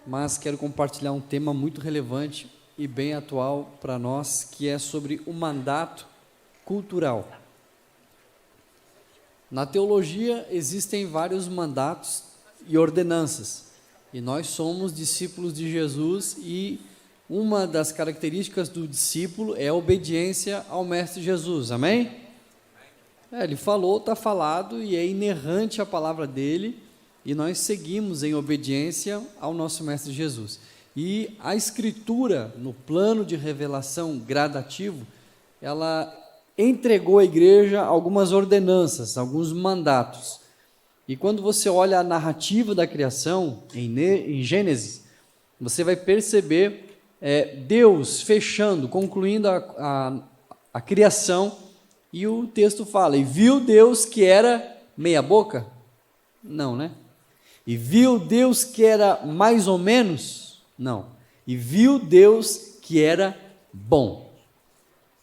mas quero compartilhar um tema muito relevante e bem atual para nós, que é sobre o mandato cultural. Na teologia existem vários mandatos e ordenanças, e nós somos discípulos de Jesus, e uma das características do discípulo é a obediência ao Mestre Jesus, amém? Ele falou, está falado, e é inerrante a palavra dele, e nós seguimos em obediência ao nosso Mestre Jesus. E a Escritura, no plano de revelação gradativo, ela entregou à igreja algumas ordenanças, alguns mandatos. E quando você olha a narrativa da criação, em Gênesis, você vai perceber Deus fechando, concluindo a criação, e o texto fala, e viu Deus que era meia boca? Não, né? E viu Deus que era mais ou menos? Não. E viu Deus que era bom.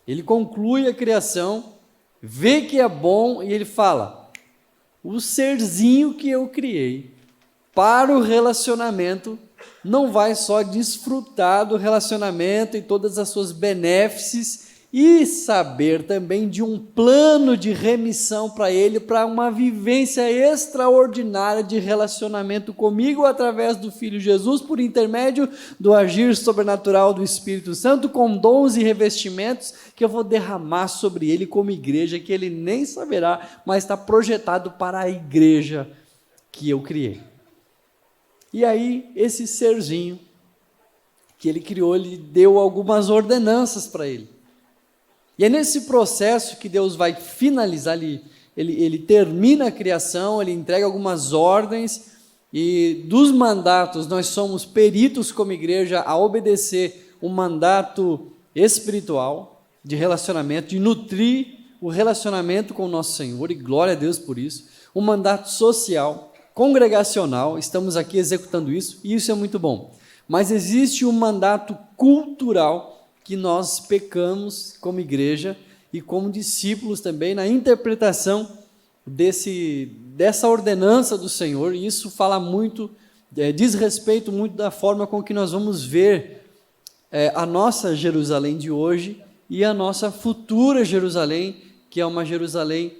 Ele conclui a criação, vê que é bom e ele fala, o serzinho que eu criei para o relacionamento não vai só desfrutar do relacionamento e todas as suas benéfices e saber também de um plano de remissão para ele, para uma vivência extraordinária de relacionamento comigo através do Filho Jesus, por intermédio do agir sobrenatural do Espírito Santo, com dons e revestimentos que eu vou derramar sobre ele como igreja, que ele nem saberá, mas está projetado para a igreja que eu criei. E aí, esse serzinho que ele criou, ele deu algumas ordenanças para ele. E é nesse processo que Deus vai finalizar, ele termina a criação, ele entrega algumas ordens, e dos mandatos nós somos peritos como igreja a obedecer o mandato espiritual de relacionamento, de nutrir o relacionamento com o nosso Senhor, e glória a Deus por isso. O mandato social, congregacional, estamos aqui executando isso, e isso é muito bom. Mas existe um mandato cultural, que nós pecamos como igreja e como discípulos também na interpretação dessa ordenança do Senhor, e isso fala muito, diz respeito muito da forma com que nós vamos ver a nossa Jerusalém de hoje e a nossa futura Jerusalém, que é uma Jerusalém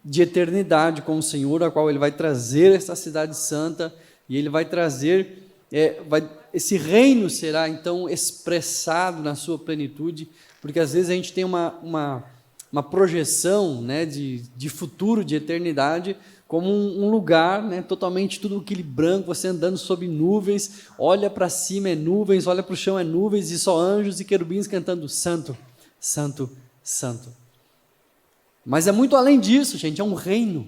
de eternidade com o Senhor, a qual Ele vai trazer essa cidade santa, e Ele vai trazer, esse reino será então expressado na sua plenitude, porque às vezes a gente tem uma projeção, né, de futuro, de eternidade, como um lugar, né, totalmente tudo aquele branco, você andando sob nuvens, olha para cima é nuvens, olha para o chão é nuvens, e só anjos e querubins cantando santo, santo, santo. Mas é muito além disso, gente, é um reino.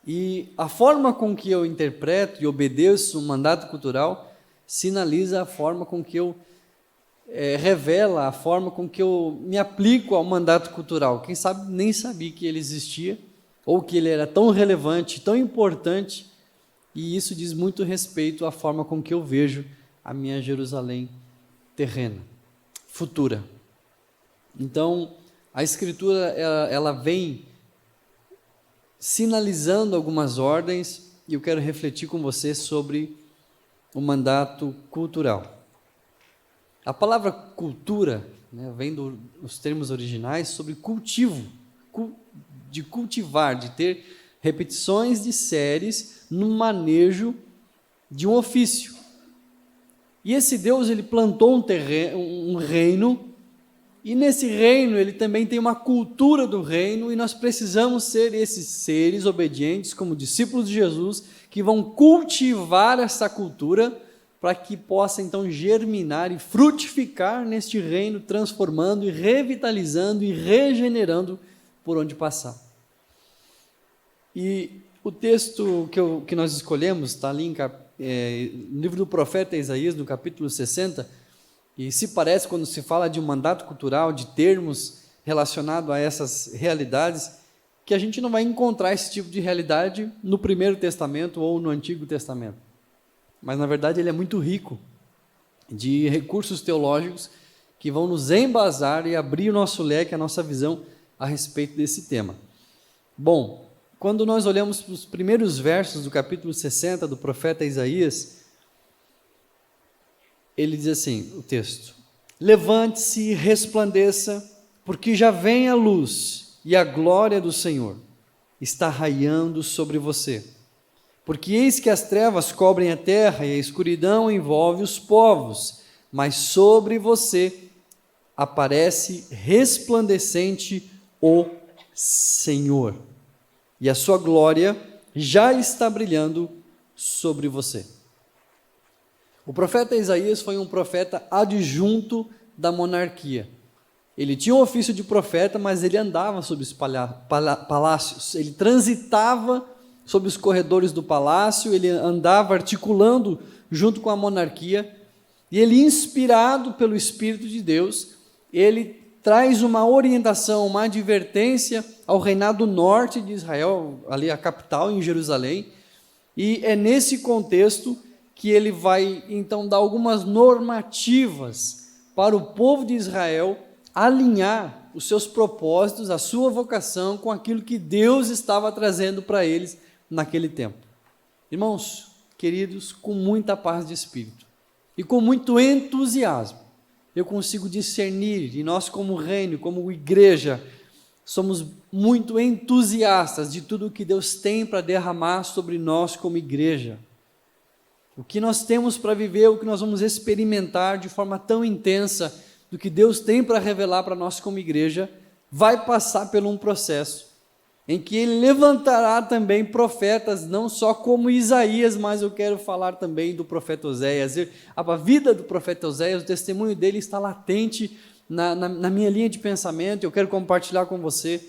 E a forma com que eu interpreto e obedeço o mandato cultural sinaliza a forma com que eu revela a forma com que eu me aplico ao mandato cultural. Quem sabe nem sabia que ele existia, ou que ele era tão relevante, tão importante, e isso diz muito respeito à forma com que eu vejo a minha Jerusalém terrena, futura. Então, a Escritura, ela vem sinalizando algumas ordens, e eu quero refletir com você sobre o mandato cultural. A palavra cultura, né, vem dos termos originais sobre cultivo, de cultivar, de ter repetições de séries no manejo de um ofício. E esse Deus, ele plantou um reino, e nesse reino ele também tem uma cultura do reino, e nós precisamos ser esses seres obedientes como discípulos de Jesus, que vão cultivar essa cultura para que possa então germinar e frutificar neste reino, transformando e revitalizando e regenerando por onde passar. E o texto que nós escolhemos está ali no livro do profeta Isaías, no capítulo 60, e se parece, quando se fala de um mandato cultural, de termos relacionados a essas realidades, que a gente não vai encontrar esse tipo de realidade no Primeiro Testamento ou no Antigo Testamento. Mas, na verdade, ele é muito rico de recursos teológicos que vão nos embasar e abrir o nosso leque, a nossa visão a respeito desse tema. Bom, quando nós olhamos para os primeiros versos do capítulo 60 do profeta Isaías, ele diz assim, o texto: levante-se e resplandeça, porque já vem a luz e a glória do Senhor está raiando sobre você. Porque eis que as trevas cobrem a terra e a escuridão envolve os povos, mas sobre você aparece resplandecente o Senhor, e a sua glória já está brilhando sobre você. O profeta Isaías foi um profeta adjunto da monarquia. Ele tinha o ofício de profeta, mas ele andava sobre os palácios, ele transitava sobre os corredores do palácio, ele andava articulando junto com a monarquia, e ele, inspirado pelo Espírito de Deus, ele traz uma orientação, uma advertência ao reinado norte de Israel, ali a capital, em Jerusalém, e é nesse contexto que ele vai, então, dar algumas normativas para o povo de Israel alinhar os seus propósitos, a sua vocação com aquilo que Deus estava trazendo para eles naquele tempo. Irmãos, queridos, com muita paz de espírito e com muito entusiasmo, eu consigo discernir, e nós como reino, como igreja, somos muito entusiastas de tudo o que Deus tem para derramar sobre nós como igreja. O que nós temos para viver, o que nós vamos experimentar de forma tão intensa, do que Deus tem para revelar para nós como igreja, vai passar por um processo em que Ele levantará também profetas, não só como Isaías, mas eu quero falar também do profeta Oséias. A vida do profeta Oséias, o testemunho dele está latente na minha linha de pensamento, eu quero compartilhar com você,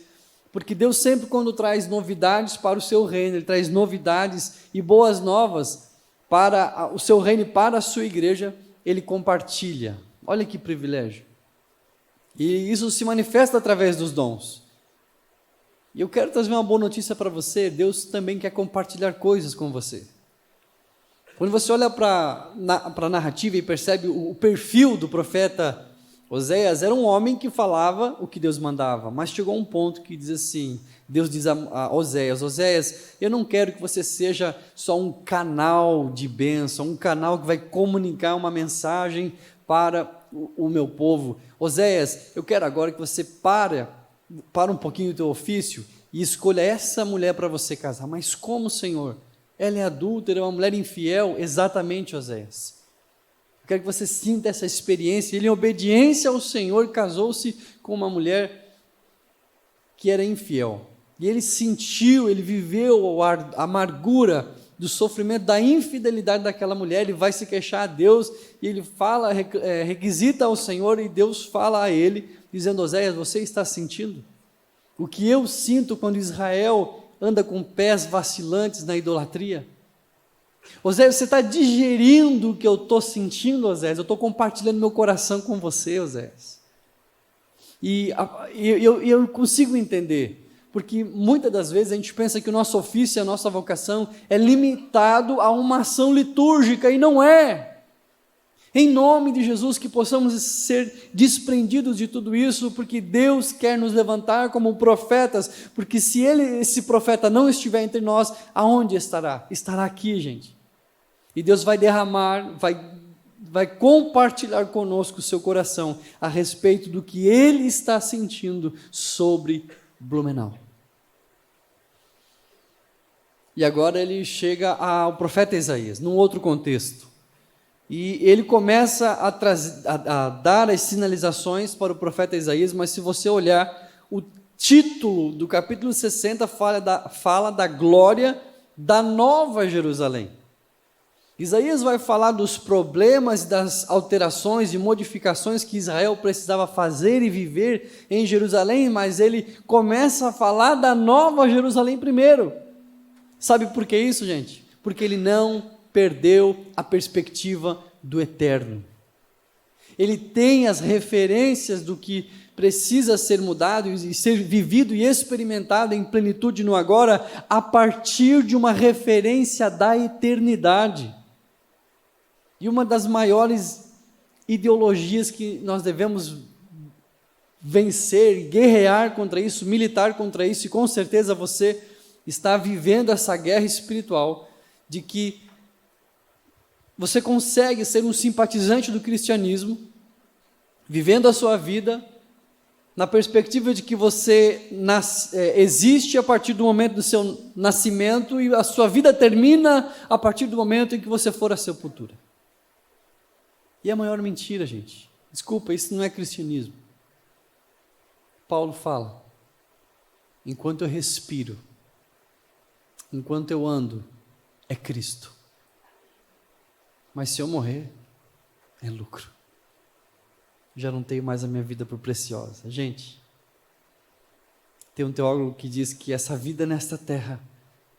porque Deus sempre, quando traz novidades para o seu reino, Ele traz novidades e boas novas para o seu reino e para a sua igreja, Ele compartilha. Olha que privilégio. E isso se manifesta através dos dons. E eu quero trazer uma boa notícia para você, Deus também quer compartilhar coisas com você. Quando você olha para a narrativa e percebe o perfil do profeta Oséias, era um homem que falava o que Deus mandava, mas chegou um ponto que diz assim, Deus diz a Oséias, Oséias, eu não quero que você seja só um canal de bênção, um canal que vai comunicar uma mensagem para o meu povo. Oséias, eu quero agora que você para um pouquinho o teu ofício e escolha essa mulher para você casar. Mas como, Senhor? Ela é adúltera, é uma mulher infiel? Exatamente, Oséias. Eu quero que você sinta essa experiência. Ele, em obediência ao Senhor, casou-se com uma mulher que era infiel. E ele sentiu, ele viveu a amargura do sofrimento, da infidelidade daquela mulher. Ele vai se queixar a Deus, e ele fala, requisita ao Senhor, e Deus fala a ele, dizendo, Oséias, você está sentindo o que eu sinto quando Israel anda com pés vacilantes na idolatria? Oséias, você está digerindo o que eu estou sentindo, Oséias? Eu estou compartilhando meu coração com você, Oséias. E eu consigo entender, porque muitas das vezes a gente pensa que o nosso ofício, a nossa vocação é limitado a uma ação litúrgica, e não é. Em nome de Jesus, que possamos ser desprendidos de tudo isso, porque Deus quer nos levantar como profetas, porque se esse profeta não estiver entre nós, aonde estará? Estará aqui, gente. E Deus vai derramar, vai compartilhar conosco o seu coração a respeito do que Ele está sentindo sobre Blumenau. E agora ele chega ao profeta Isaías, num outro contexto. E ele começa a dar as sinalizações para o profeta Isaías, mas se você olhar, o título do capítulo 60 fala da glória da nova Jerusalém. Isaías vai falar dos problemas, das alterações e modificações que Israel precisava fazer e viver em Jerusalém, mas ele começa a falar da nova Jerusalém primeiro. Sabe por que isso, gente? Porque ele não perdeu a perspectiva do eterno. Ele tem as referências do que precisa ser mudado e ser vivido e experimentado em plenitude no agora, a partir de uma referência da eternidade. E uma das maiores ideologias que nós devemos vencer, guerrear contra isso, militar contra isso, e com certeza você está vivendo essa guerra espiritual de que você consegue ser um simpatizante do cristianismo, vivendo a sua vida na perspectiva de que você existe a partir do momento do seu nascimento e a sua vida termina a partir do momento em que você for à sepultura. E é a maior mentira, gente. Desculpa, isso não é cristianismo. Paulo fala: enquanto eu respiro, enquanto eu ando, é Cristo. Mas se eu morrer, é lucro. Já não tenho mais a minha vida por preciosa. Gente, tem um teólogo que diz que essa vida nesta terra,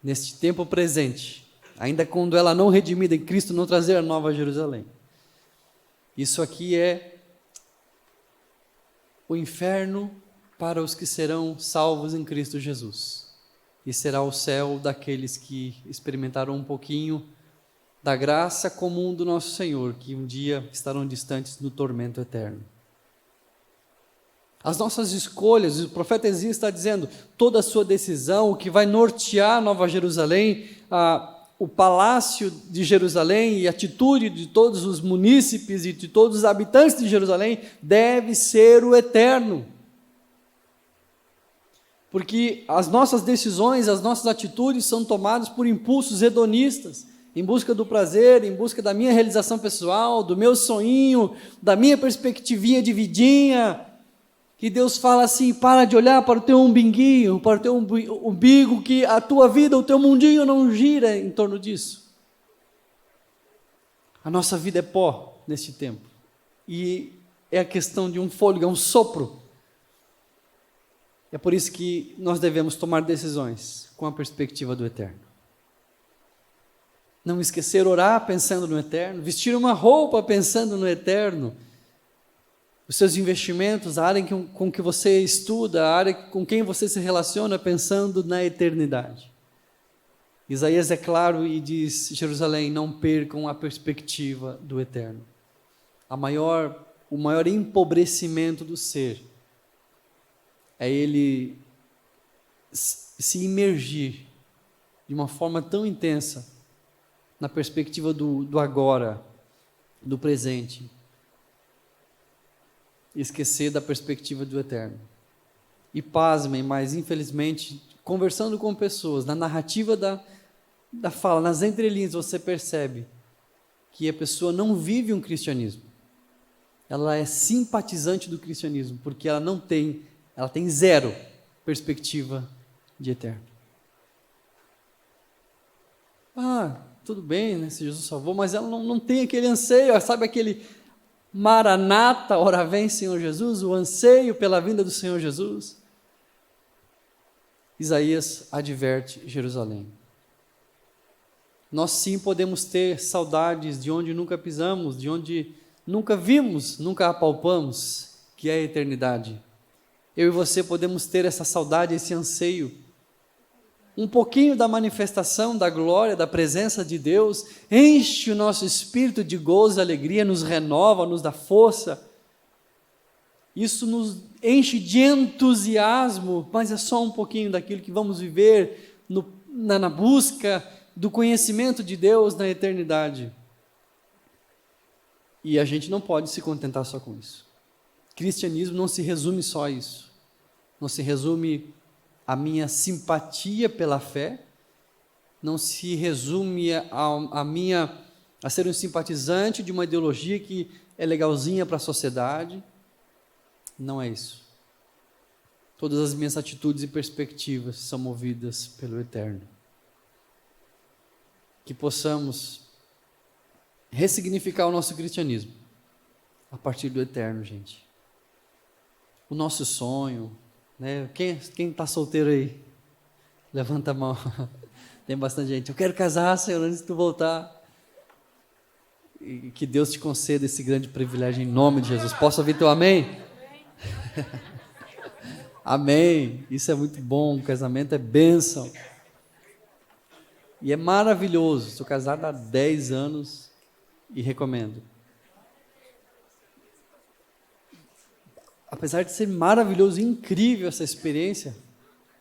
neste tempo presente, ainda quando ela não redimida em Cristo, não trazer a nova Jerusalém. Isso aqui é o inferno para os que serão salvos em Cristo Jesus. E será o céu daqueles que experimentaram um pouquinho da graça comum do nosso Senhor, que um dia estarão distantes do tormento eterno. As nossas escolhas, o profeta Isaías está dizendo, toda a sua decisão, o que vai nortear Nova Jerusalém, o palácio de Jerusalém e a atitude de todos os munícipes e de todos os habitantes de Jerusalém, deve ser o eterno. Porque as nossas decisões, as nossas atitudes são tomadas por impulsos hedonistas, em busca do prazer, em busca da minha realização pessoal, do meu sonhinho, da minha perspectivinha de vidinha, que Deus fala assim: para de olhar para o teu umbiguinho, para o teu umbigo, que a tua vida, o teu mundinho não gira em torno disso. A nossa vida é pó neste tempo, e é a questão de um fôlego, é um sopro. É por isso que nós devemos tomar decisões com a perspectiva do eterno. Não esquecer orar pensando no eterno, vestir uma roupa pensando no eterno, os seus investimentos, a área com que você estuda, a área com quem você se relaciona, pensando na eternidade. Isaías é claro e diz: Jerusalém, não percam a perspectiva do eterno. O maior empobrecimento do ser é ele se imergir de uma forma tão intensa na perspectiva do agora, do presente, e esquecer da perspectiva do eterno. E pasmem, mas infelizmente, conversando com pessoas, na narrativa da fala, nas entrelinhas, você percebe que a pessoa não vive um cristianismo. Ela é simpatizante do cristianismo, porque ela tem zero perspectiva de eterno. Tudo bem, né, se Jesus salvou, mas ela não tem aquele anseio, sabe aquele Maranata, ora vem Senhor Jesus, o anseio pela vinda do Senhor Jesus. Isaías adverte Jerusalém. Nós sim podemos ter saudades de onde nunca pisamos, de onde nunca vimos, nunca apalpamos, que é a eternidade. Eu e você podemos ter essa saudade, esse anseio, um pouquinho da manifestação da glória, da presença de Deus, enche o nosso espírito de gozo e alegria, nos renova, nos dá força. Isso nos enche de entusiasmo, mas é só um pouquinho daquilo que vamos viver na busca do conhecimento de Deus na eternidade. E a gente não pode se contentar só com isso. Cristianismo não se resume só a isso. Não se resume a minha simpatia pela fé, não se resume a ser um simpatizante de uma ideologia que é legalzinha para a sociedade. Não é isso. Todas as minhas atitudes e perspectivas são movidas pelo eterno. Que possamos ressignificar o nosso cristianismo a partir do eterno, gente. O nosso sonho, né? Quem está solteiro aí? Levanta a mão. Tem bastante gente. Eu quero casar, Senhor, antes de tu voltar. E que Deus te conceda esse grande privilégio em nome de Jesus. Posso ouvir teu amém? Amém. Isso é muito bom. O casamento é bênção. E é maravilhoso. Estou casado há 10 anos e recomendo. Apesar de ser maravilhoso e incrível essa experiência,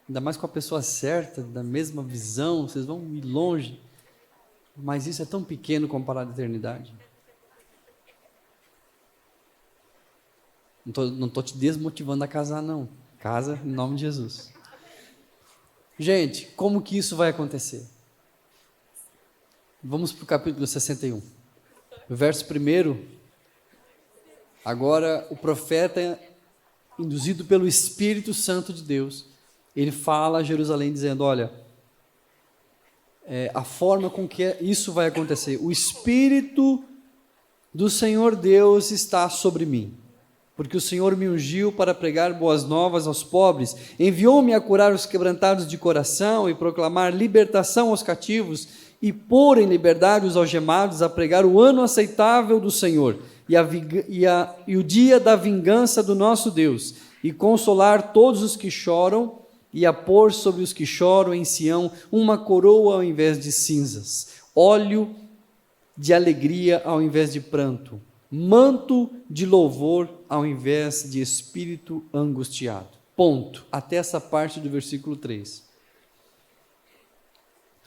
ainda mais com a pessoa certa, da mesma visão, vocês vão ir longe. Mas isso é tão pequeno comparado à eternidade. Não estou te desmotivando a casar, não. Casa em nome de Jesus. Gente, como que isso vai acontecer? Vamos para o capítulo 61. O verso 1. Agora, o profeta, induzido pelo Espírito Santo de Deus, ele fala a Jerusalém dizendo, olha, a forma com que isso vai acontecer. O Espírito do Senhor Deus está sobre mim, porque o Senhor me ungiu para pregar boas novas aos pobres, enviou-me a curar os quebrantados de coração e proclamar libertação aos cativos e pôr em liberdade os algemados, a pregar o ano aceitável do Senhor e o dia da vingança do nosso Deus, e consolar todos os que choram, e a pôr sobre os que choram em Sião uma coroa ao invés de cinzas, óleo de alegria ao invés de pranto, manto de louvor ao invés de espírito angustiado. Ponto. Até essa parte do versículo 3.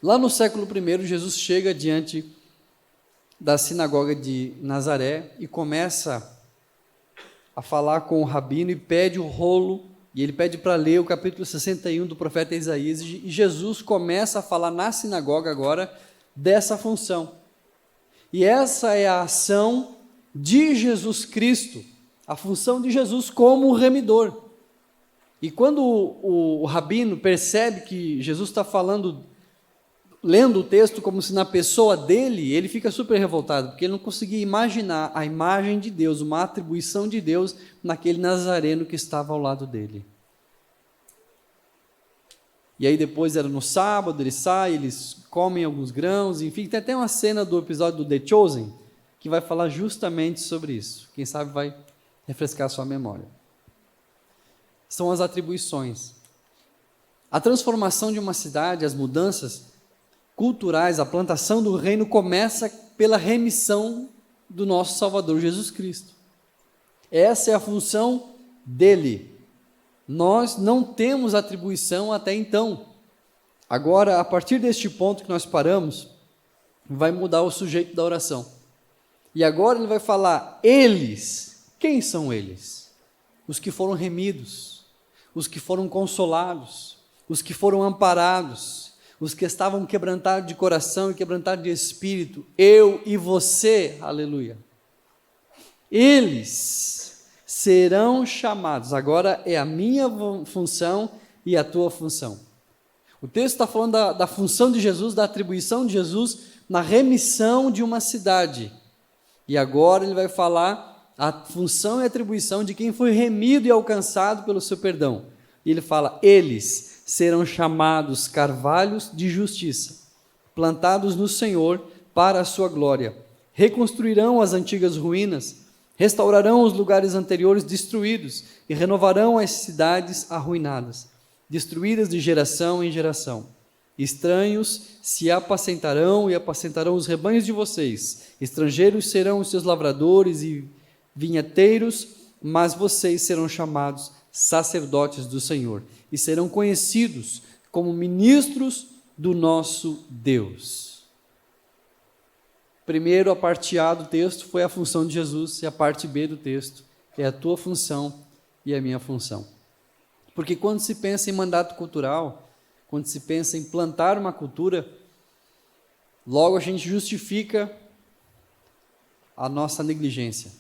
Lá no século I, Jesus chega diante da sinagoga de Nazaré e começa a falar com o rabino e pede o rolo, e ele pede para ler o capítulo 61 do profeta Isaías, e Jesus começa a falar na sinagoga agora dessa função. E essa é a ação de Jesus Cristo, a função de Jesus como remidor. E quando o rabino percebe que Jesus está falando, lendo o texto como se na pessoa dele, ele fica super revoltado, porque ele não conseguia imaginar a imagem de Deus, uma atribuição de Deus naquele nazareno que estava ao lado dele. E aí depois era no sábado, ele sai, eles comem alguns grãos, enfim, tem até uma cena do episódio do The Chosen, que vai falar justamente sobre isso. Quem sabe vai refrescar a sua memória. São as atribuições. A transformação de uma cidade, as mudanças culturais, a plantação do reino começa pela remissão do nosso Salvador Jesus Cristo. Essa é a função dele. Nós não temos atribuição até então. Agora, a partir deste ponto que nós paramos, vai mudar o sujeito da oração. E agora ele vai falar, eles. Quem são eles? Os que foram remidos, os que foram consolados, os que foram amparados, os que estavam quebrantados de coração e quebrantados de espírito, eu e você, aleluia. Eles serão chamados, agora é a minha função e a tua função. O texto está falando da função de Jesus, da atribuição de Jesus na remissão de uma cidade. E agora ele vai falar a função e atribuição de quem foi remido e alcançado pelo seu perdão. E ele fala, eles serão chamados carvalhos de justiça, plantados no Senhor para a sua glória. Reconstruirão as antigas ruínas, restaurarão os lugares anteriores destruídos e renovarão as cidades arruinadas, destruídas de geração em geração. Estranhos se apacentarão e apacentarão os rebanhos de vocês. Estrangeiros serão os seus lavradores e vinhateiros, mas vocês serão chamados sacerdotes do Senhor e serão conhecidos como ministros do nosso Deus. Primeiro, a parte A do texto foi a função de Jesus, e a parte B do texto é a tua função e a minha função. Porque quando se pensa em mandato cultural, quando se pensa em plantar uma cultura, logo a gente justifica a nossa negligência.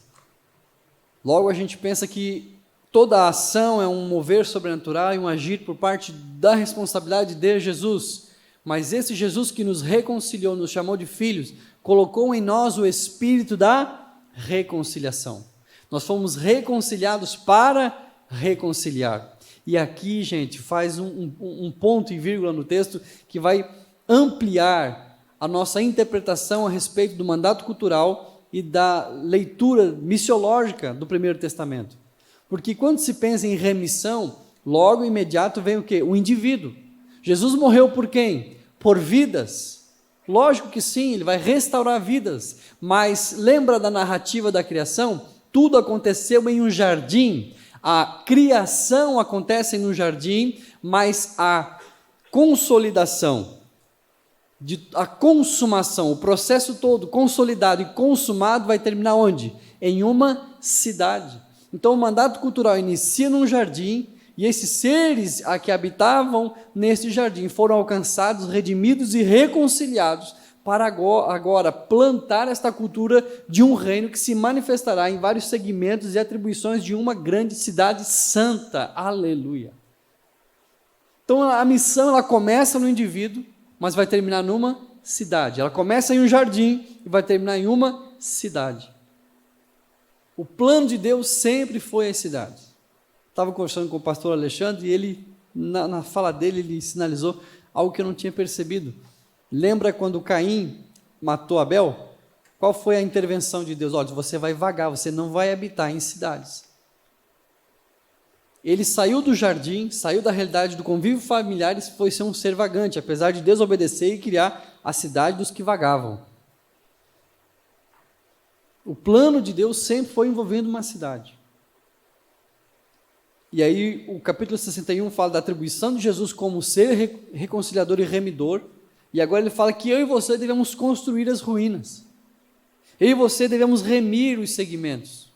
Logo a gente pensa que toda a ação é um mover sobrenatural e um agir por parte da responsabilidade de Jesus. Mas esse Jesus que nos reconciliou, nos chamou de filhos, colocou em nós o espírito da reconciliação. Nós fomos reconciliados para reconciliar. E aqui, gente, faz um ponto e vírgula no texto que vai ampliar a nossa interpretação a respeito do mandato cultural e da leitura missiológica do Primeiro Testamento. Porque quando se pensa em remissão, logo imediato vem o quê? O indivíduo. Jesus morreu por quem? Por vidas. Lógico que sim, ele vai restaurar vidas, mas lembra da narrativa da criação? Tudo aconteceu em um jardim. A criação acontece no jardim, mas a consolidação, a consumação, o processo todo consolidado e consumado vai terminar onde? Em uma cidade. Então o mandato cultural inicia num jardim, e esses seres a que habitavam nesse jardim foram alcançados, redimidos e reconciliados para agora plantar esta cultura de um reino que se manifestará em vários segmentos e atribuições de uma grande cidade santa. Aleluia! Então a missão ela começa no indivíduo, mas vai terminar numa cidade. Ela começa em um jardim e vai terminar em uma cidade. O plano de Deus sempre foi as cidades. Estava conversando com o pastor Alexandre e ele, na fala dele, ele sinalizou algo que eu não tinha percebido. Lembra quando Caim matou Abel? Qual foi a intervenção de Deus? Olha, você vai vagar, você não vai habitar em cidades. Ele saiu do jardim, saiu da realidade do convívio familiar e foi ser um ser vagante, apesar de desobedecer e criar a cidade dos que vagavam. O plano de Deus sempre foi envolvendo uma cidade. E aí o capítulo 61 fala da atribuição de Jesus como ser reconciliador e remidor, e agora ele fala que eu e você devemos construir as ruínas. Eu e você devemos remir os segmentos.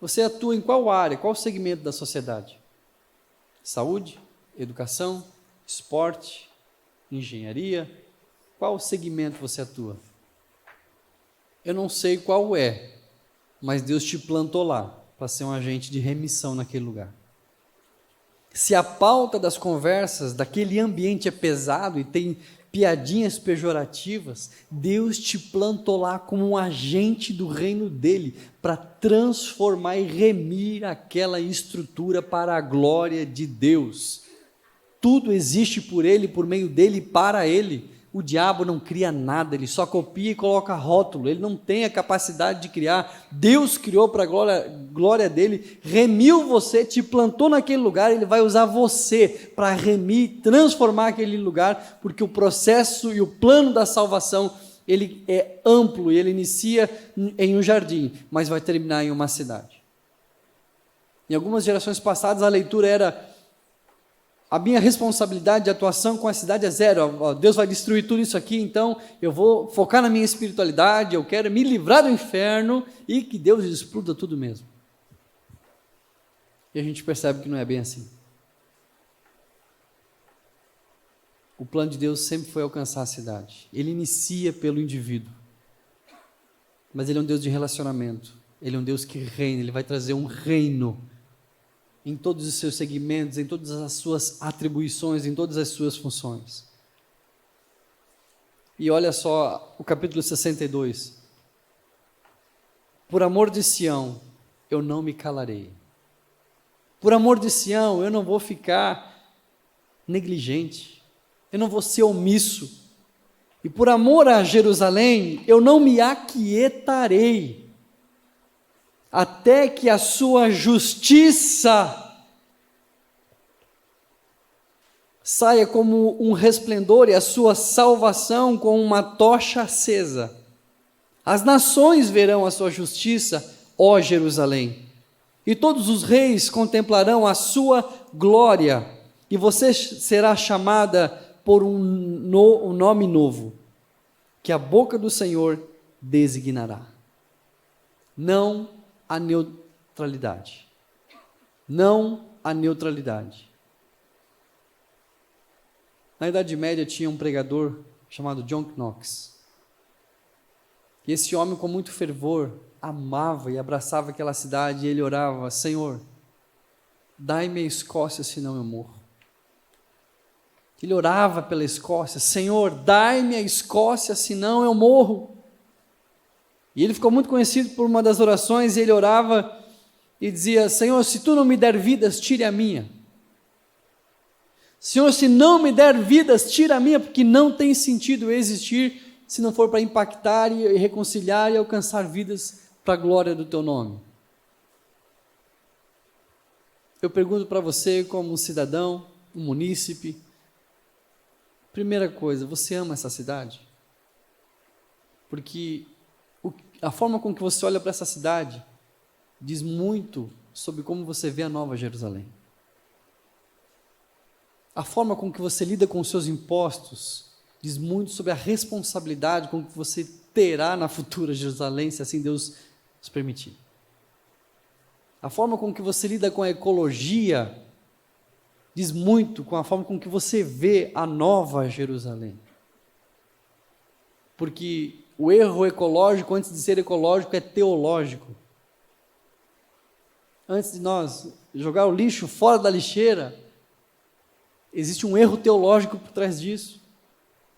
Você atua em qual área, qual segmento da sociedade? Saúde, educação, esporte, engenharia? Qual segmento você atua? Eu não sei qual é, mas Deus te plantou lá para ser um agente de remissão naquele lugar. Se a pauta das conversas daquele ambiente é pesado e tem piadinhas pejorativas, Deus te plantou lá como um agente do reino dele para transformar e remir aquela estrutura para a glória de Deus. Tudo existe por ele, por meio dele e para ele. O diabo não cria nada, ele só copia e coloca rótulo, ele não tem a capacidade de criar. Deus criou para a glória dele, remiu você, te plantou naquele lugar, ele vai usar você para remir, transformar aquele lugar, porque o processo e o plano da salvação, ele é amplo e ele inicia em um jardim, mas vai terminar em uma cidade. Em algumas gerações passadas a leitura era: a minha responsabilidade de atuação com a cidade é zero. Deus vai destruir tudo isso aqui, então eu vou focar na minha espiritualidade, eu quero me livrar do inferno e que Deus exploda tudo mesmo. E a gente percebe que não é bem assim. O plano de Deus sempre foi alcançar a cidade. Ele inicia pelo indivíduo, mas ele é um Deus de relacionamento, ele é um Deus que reina, ele vai trazer um reino em todos os seus segmentos, em todas as suas atribuições, em todas as suas funções. E olha só o capítulo 62. Por amor de Sião, eu não me calarei. Por amor de Sião, eu não vou ficar negligente, eu não vou ser omisso. E por amor a Jerusalém, eu não me aquietarei, até que a sua justiça saia como um resplendor e a sua salvação como uma tocha acesa. As nações verão a sua justiça, ó Jerusalém, e todos os reis contemplarão a sua glória, e você será chamada por um nome novo, que a boca do Senhor designará. Não a neutralidade. Não a neutralidade. Na Idade Média tinha um pregador chamado John Knox. E esse homem, com muito fervor, amava e abraçava aquela cidade, e ele orava: Senhor, dai-me a Escócia, senão eu morro. Ele orava pela Escócia: Senhor, dai-me a Escócia, senão eu morro. E ele ficou muito conhecido por uma das orações, e ele orava e dizia: Senhor, se tu não me der vidas, tire a minha. Senhor, se não me der vidas, tira a minha, porque não tem sentido existir se não for para impactar e reconciliar e alcançar vidas para a glória do teu nome. Eu pergunto para você, como um cidadão, um munícipe, primeira coisa, você ama essa cidade? Porque a forma com que você olha para essa cidade diz muito sobre como você vê a Nova Jerusalém. A forma com que você lida com os seus impostos diz muito sobre a responsabilidade com que você terá na futura Jerusalém, se assim Deus nos permitir. A forma com que você lida com a ecologia diz muito com a forma com que você vê a nova Jerusalém. Porque o erro ecológico, antes de ser ecológico, é teológico. Antes de nós jogar o lixo fora da lixeira, existe um erro teológico por trás disso.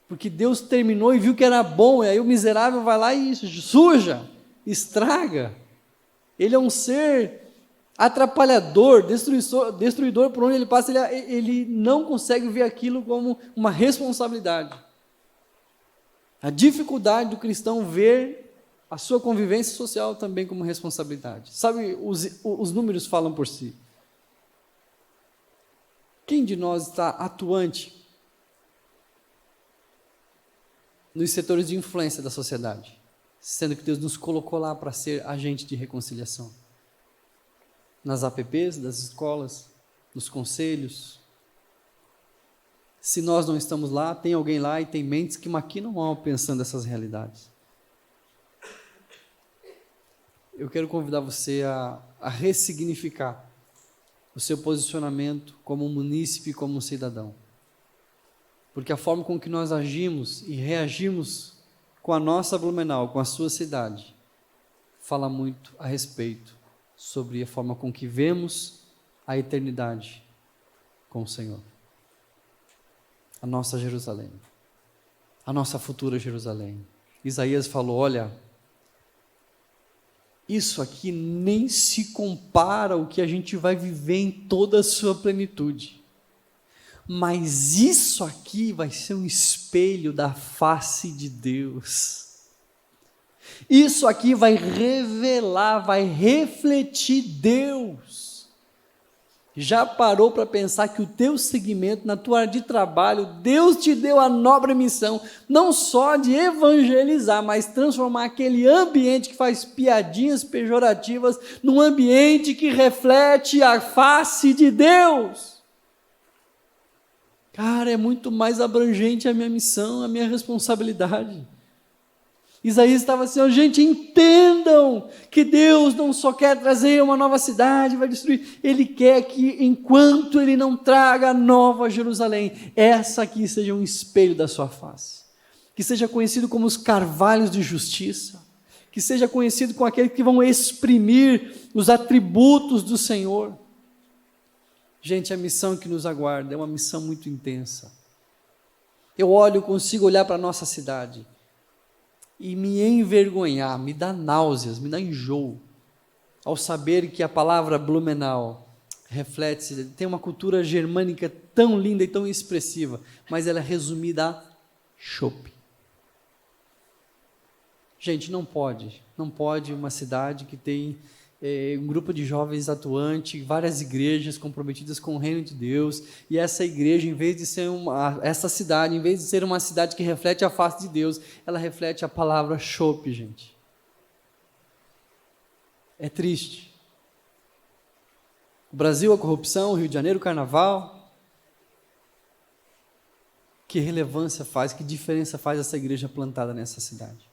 Porque Deus terminou e viu que era bom, e aí o miserável vai lá e suja, estraga. Ele é um ser atrapalhador, destruidor por onde ele passa, ele não consegue ver aquilo como uma responsabilidade. A dificuldade do cristão ver a sua convivência social também como responsabilidade. Sabe, os números falam por si. Quem de nós está atuante nos setores de influência da sociedade, sendo que Deus nos colocou lá para ser agente de reconciliação? Nas APPs, das escolas, nos conselhos. Se nós não estamos lá, tem alguém lá e tem mentes que maquinam algo pensando essas realidades. Eu quero convidar você a ressignificar o seu posicionamento como um munícipe, como um cidadão. Porque a forma com que nós agimos e reagimos com a nossa Blumenau, com a sua cidade, fala muito a respeito sobre a forma com que vemos a eternidade com o Senhor. A nossa Jerusalém, a nossa futura Jerusalém. Isaías falou, olha, isso aqui nem se compara ao que a gente vai viver em toda a sua plenitude. Mas isso aqui vai ser um espelho da face de Deus. Isso aqui vai revelar, vai refletir Deus. Já parou para pensar que o teu segmento, na tua área de trabalho, Deus te deu a nobre missão, não só de evangelizar, mas transformar aquele ambiente que faz piadinhas pejorativas num ambiente que reflete a face de Deus. Cara, é muito mais abrangente a minha missão, a minha responsabilidade. Isaías estava assim, ó, gente, entendam que Deus não só quer trazer uma nova cidade, vai destruir, Ele quer que enquanto Ele não traga a nova Jerusalém, essa aqui seja um espelho da sua face, que seja conhecido como os carvalhos de justiça, que seja conhecido como aqueles que vão exprimir os atributos do Senhor. Gente, a missão que nos aguarda é uma missão muito intensa. Eu consigo olhar para a nossa cidade e me envergonhar, me dá náuseas, me dá enjoo, ao saber que a palavra Blumenau reflete, tem uma cultura germânica tão linda e tão expressiva, mas ela é resumida a chopp. Gente, não pode uma cidade que tem um grupo de jovens atuante, várias igrejas comprometidas com o reino de Deus, e essa igreja, em vez de ser essa cidade, em vez de ser uma cidade que reflete a face de Deus, ela reflete a palavra chopp, gente. É triste. O Brasil, a corrupção, o Rio de Janeiro, o carnaval. Que relevância faz, que diferença faz essa igreja plantada nessa cidade?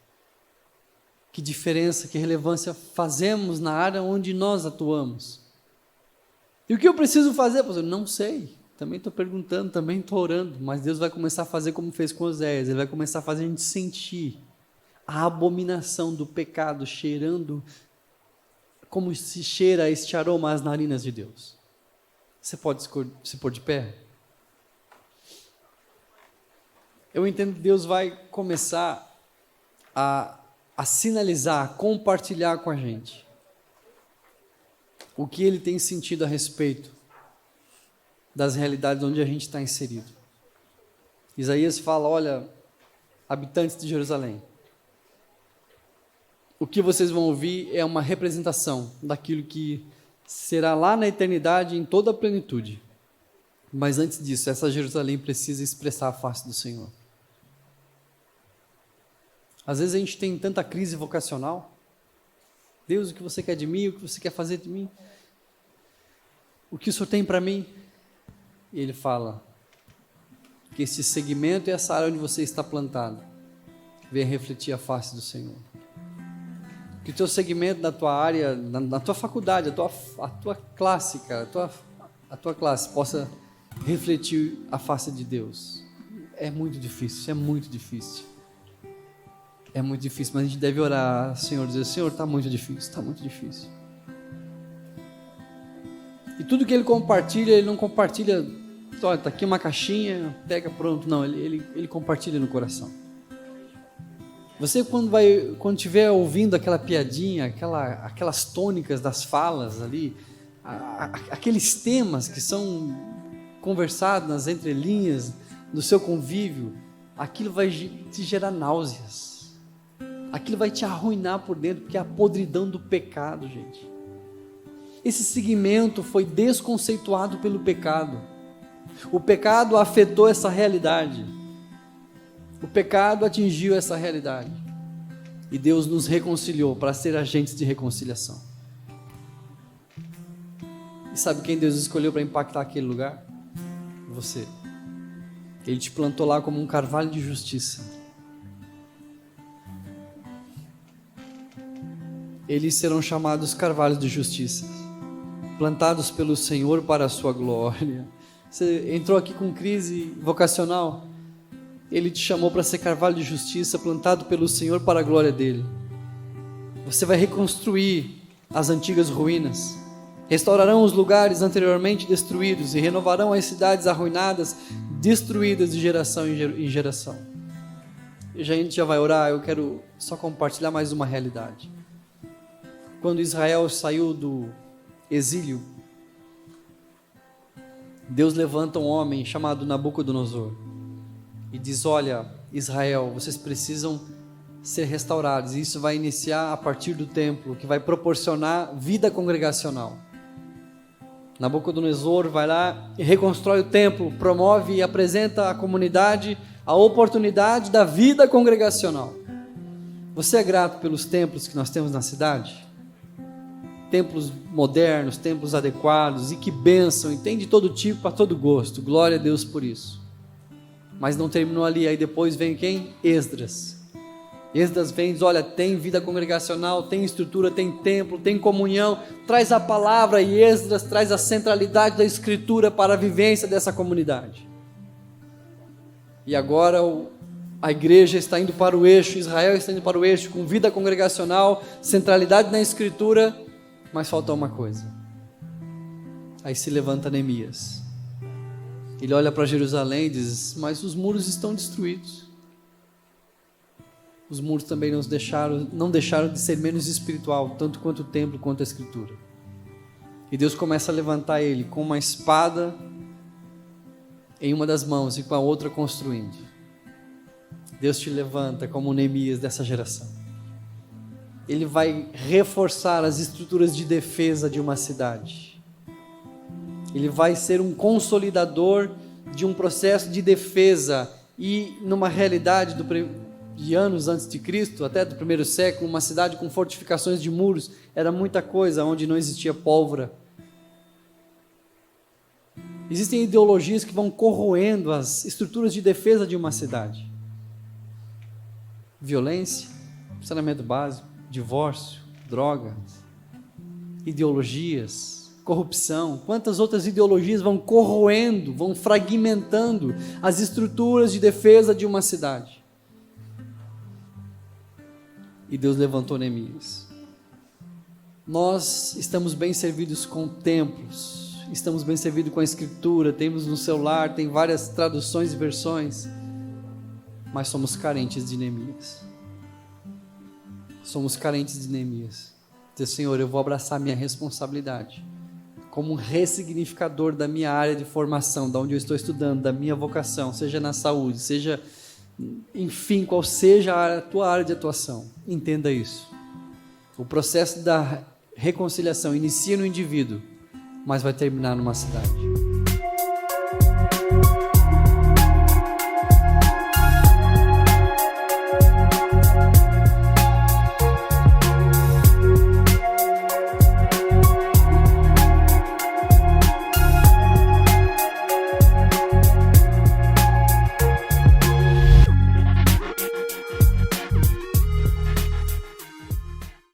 Que diferença, que relevância fazemos na área onde nós atuamos? E o que eu preciso fazer? Pastor? Não sei, também estou perguntando, também estou orando, mas Deus vai começar a fazer como fez com Oséias, Ele vai começar a fazer a gente sentir a abominação do pecado, cheirando como se cheira este aroma às narinas de Deus. Você pode se pôr de pé? Eu entendo que Deus vai começar a sinalizar, a compartilhar com a gente o que Ele tem sentido a respeito das realidades onde a gente está inserido. Isaías fala, olha, habitantes de Jerusalém, o que vocês vão ouvir é uma representação daquilo que será lá na eternidade em toda a plenitude. Mas antes disso, essa Jerusalém precisa expressar a face do Senhor. Às vezes a gente tem tanta crise vocacional. Deus, o que você quer de mim? O que você quer fazer de mim? O que o Senhor tem para mim? E Ele fala, que esse segmento e essa área onde você está plantado venha refletir a face do Senhor. Que o teu segmento da tua área, na tua faculdade, a tua classe, cara, a tua classe possa refletir a face de Deus. É muito difícil, é muito difícil. É muito difícil, mas a gente deve orar, Senhor, dizer, Senhor, está muito difícil, está muito difícil. E tudo que ele compartilha, ele não compartilha, olha, está aqui uma caixinha, pega, pronto. Não, ele compartilha no coração. Você quando estiver ouvindo aquela piadinha, aquelas tônicas das falas ali, aqueles temas que são conversados nas entrelinhas do seu convívio, aquilo vai te gerar náuseas. Aquilo vai te arruinar por dentro, porque é a podridão do pecado, gente. Esse segmento foi desconceituado pelo pecado. O pecado afetou essa realidade. O pecado atingiu essa realidade. E Deus nos reconciliou para ser agentes de reconciliação. E sabe quem Deus escolheu para impactar aquele lugar? Você. Ele te plantou lá como um carvalho de justiça. Eles serão chamados carvalhos de justiça, plantados pelo Senhor para a sua glória. Você entrou aqui com crise vocacional, Ele te chamou para ser carvalho de justiça, plantado pelo Senhor para a glória dEle. Você vai reconstruir as antigas ruínas, restaurarão os lugares anteriormente destruídos e renovarão as cidades arruinadas, destruídas de geração em geração. E a gente já vai orar, eu quero só compartilhar mais uma realidade. Quando Israel saiu do exílio, Deus levanta um homem chamado Nabucodonosor e diz, olha, Israel, vocês precisam ser restaurados, e isso vai iniciar a partir do templo, que vai proporcionar vida congregacional. Nabucodonosor vai lá e reconstrói o templo, promove e apresenta à comunidade a oportunidade da vida congregacional. Você é grato pelos templos que nós temos na cidade? Templos modernos, templos adequados, e que bênção, e tem de todo tipo, para todo gosto, glória a Deus por isso. Mas não terminou ali, aí depois vem quem? Esdras. Esdras vem e diz, olha, tem vida congregacional, tem estrutura, tem templo, tem comunhão, traz a palavra, e Esdras traz a centralidade da escritura para a vivência dessa comunidade. E agora a igreja está indo para o eixo, Israel está indo para o eixo, com vida congregacional, centralidade na escritura, mas falta uma coisa. Aí se levanta Neemias. Ele olha para Jerusalém e diz, mas os muros estão destruídos. Os muros também não deixaram de ser menos espiritual, tanto quanto o templo, quanto a escritura. E Deus começa a levantar ele com uma espada em uma das mãos e com a outra construindo. Deus te levanta como Neemias dessa geração. Ele vai reforçar as estruturas de defesa de uma cidade. Ele vai ser um consolidador de um processo de defesa, e numa realidade de anos antes de Cristo, até do primeiro século, uma cidade com fortificações de muros, era muita coisa, onde não existia pólvora. Existem ideologias que vão corroendo as estruturas de defesa de uma cidade. Violência, saneamento básico, divórcio, drogas, ideologias, corrupção, quantas outras ideologias vão corroendo, vão fragmentando as estruturas de defesa de uma cidade. E Deus levantou Neemias. Nós estamos bem servidos com templos, estamos bem servidos com a escritura, temos no celular, tem várias traduções e versões, mas somos carentes de Neemias. Somos carentes de Neemias. Dizer, Senhor, eu vou abraçar minha responsabilidade como um ressignificador da minha área de formação, da onde eu estou estudando, da minha vocação, seja na saúde, seja, enfim, qual seja a tua área de atuação. Entenda isso. O processo da reconciliação inicia no indivíduo, mas vai terminar numa cidade.